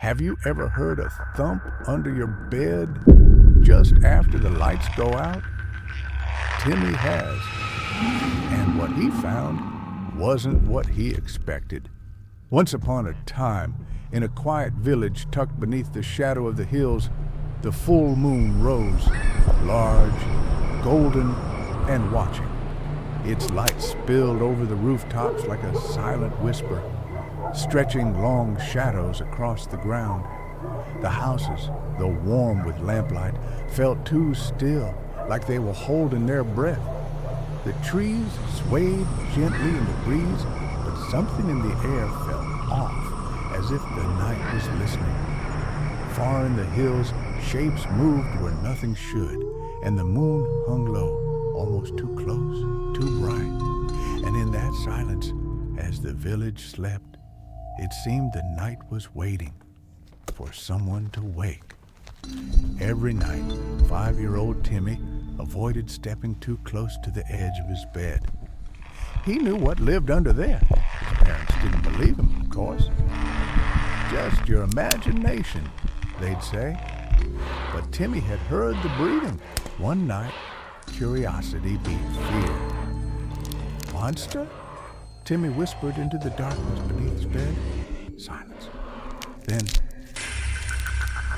Have you ever heard a thump under your bed just after the lights go out? Timmy has, and what he found wasn't what he expected. Once upon a time, in a quiet village tucked beneath the shadow of the hills, the full moon rose, large, golden, and watching. Its light spilled over the rooftops like a silent whisper, stretching long shadows across the ground. The houses, though warm with lamplight, felt too still, like they were holding their breath. The trees swayed gently in the breeze, but something in the air felt off, as if the night was listening. Far in the hills, shapes moved where nothing should, and the moon hung low, almost too close, too bright. And in that silence, as the village slept, it seemed the night was waiting for someone to wake. Every night, 5-year-old Timmy avoided stepping too close to the edge of his bed. He knew what lived under there. His parents didn't believe him, of course. Just your imagination, they'd say. But Timmy had heard the breathing. One night, curiosity beat fear. Monster? Timmy whispered into the darkness beneath his bed. Silence. Then,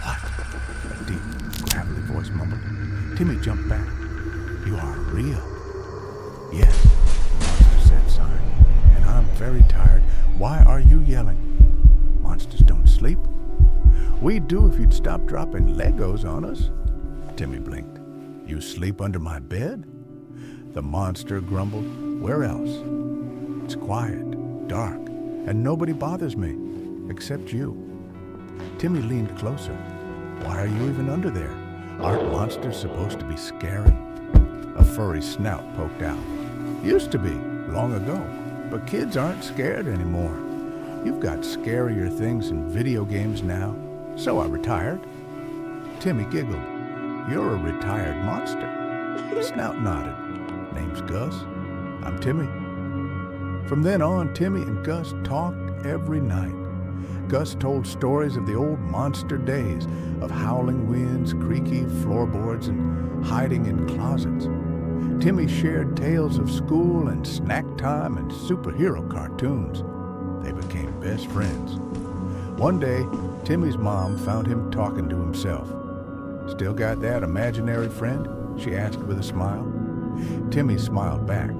what? A deep, gravelly voice mumbled. Timmy jumped back. You are real. Yes, the monster said, sighing. And I'm very tired. Why are you yelling? Monsters don't sleep. We'd do if you'd stop dropping Legos on us. Timmy blinked. You sleep under my bed? The monster grumbled. Where else? It's quiet, dark, and nobody bothers me, except you. Timmy leaned closer. Why are you even under there? Aren't monsters supposed to be scary? A furry snout poked out. Used to be, long ago, but kids aren't scared anymore. You've got scarier things in video games now, so I retired. Timmy giggled. You're a retired monster. Snout nodded. Name's Gus. I'm Timmy. From then on, Timmy and Gus talked every night. Gus told stories of the old monster days, of howling winds, creaky floorboards, and hiding in closets. Timmy shared tales of school and snack time and superhero cartoons. They became best friends. One day, Timmy's mom found him talking to himself. Still got that imaginary friend? She asked with a smile. Timmy smiled back.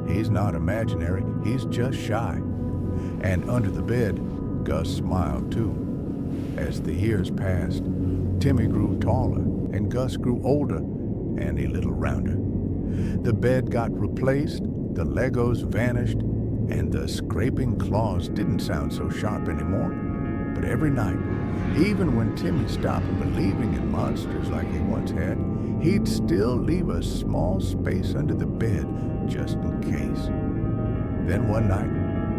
He's not imaginary, he's just shy. And under the bed, Gus smiled too. As the years passed, Timmy grew taller and Gus grew older and a little rounder. The bed got replaced, the Legos vanished, and the scraping claws didn't sound so sharp anymore. But every night, even when Timmy stopped believing in monsters like he once had, he'd still leave a small space under the bed just in case. Then one night,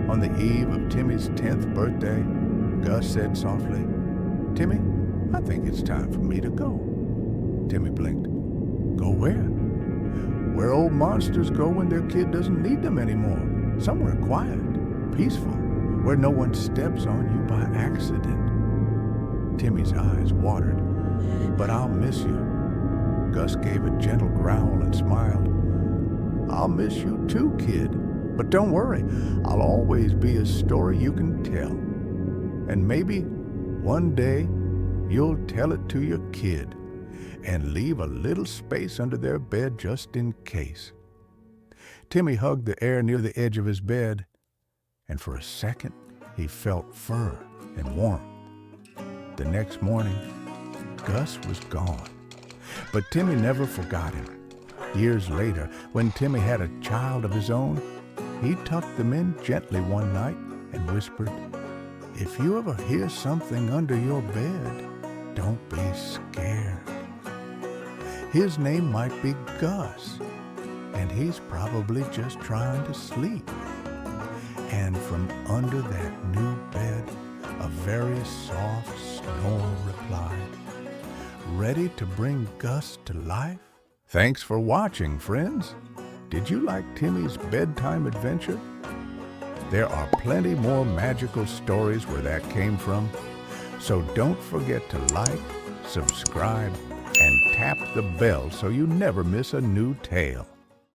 on the eve of Timmy's 10th birthday, Gus said softly, Timmy, I think it's time for me to go. Timmy blinked. Go where? Where old monsters go when their kid doesn't need them anymore. Somewhere quiet, peaceful, where no one steps on you by accident. Timmy's eyes watered. But I'll miss you. Gus gave a gentle growl and smiled. I'll miss you too, kid. But don't worry, I'll always be a story you can tell. And maybe one day you'll tell it to your kid and leave a little space under their bed just in case. Timmy hugged the air near the edge of his bed, and for a second he felt fur and warmth. The next morning, Gus was gone, but Timmy never forgot him. Years later, when Timmy had a child of his own, he tucked them in gently one night and whispered, if you ever hear something under your bed, don't be scared. His name might be Gus, and he's probably just trying to sleep. And from under that new bed, a very soft snore replied, ready to bring Gus to life? Thanks for watching, friends. Did you like Timmy's bedtime adventure? There are plenty more magical stories where that came from. So don't forget to like, subscribe, and tap the bell so you never miss a new tale.